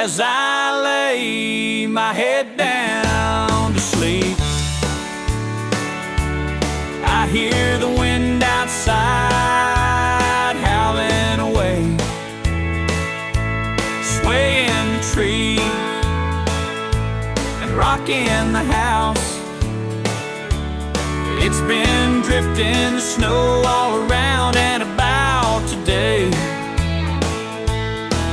as I lay my head down to sleep. I hear the wind outside howling away, swaying the tree and rocking the house. It's been drifting the snow all around and about today.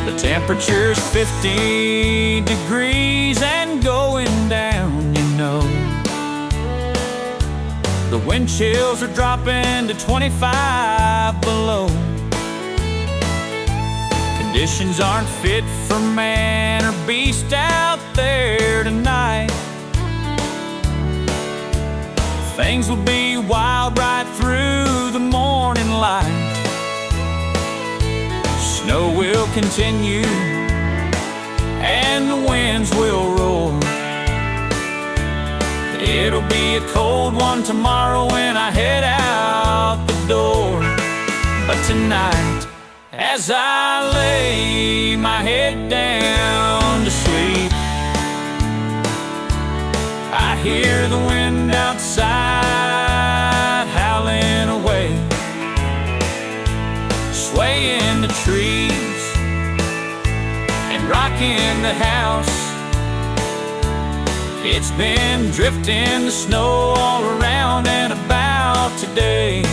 The temperature's 50 degrees and going down, you know. The wind chills are dropping to 25 below. Conditions aren't fit for man or beast out there tonight. Things will be wild right through the morning light. Snow will continue and the winds will roar. It'll be a cold one tomorrow when I head out the door. But tonight, as I lay my head down to sleep, I hear the wind outside howling away, swaying the trees and rocking the house. It's been drifting the snow all around and about today.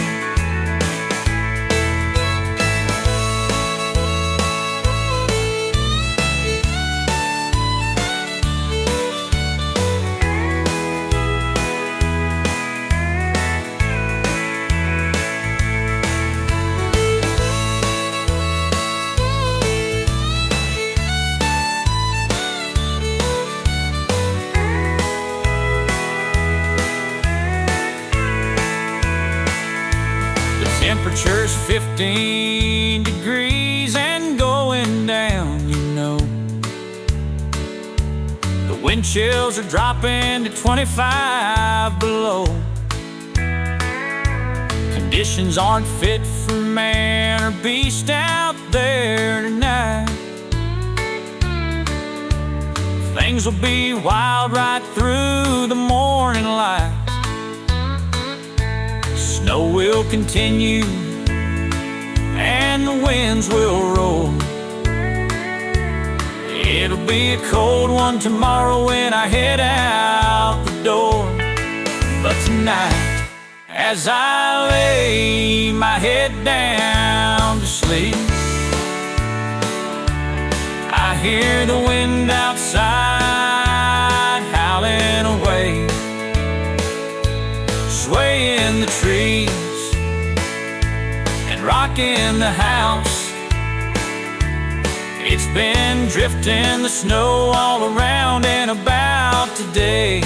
Temperature's 15 degrees and going down, you know. The wind chills are dropping to 25 below. Conditions aren't fit for man or beast out there tonight. Things will be wild right through the morning light. Snow will continue and the winds will roll. It'll be a cold one tomorrow when I head out the door. But tonight, as I lay my head down to sleep, I hear the wind outside howling away, swaying the trees and rocking the house. It's been drifting the snow all around and about today.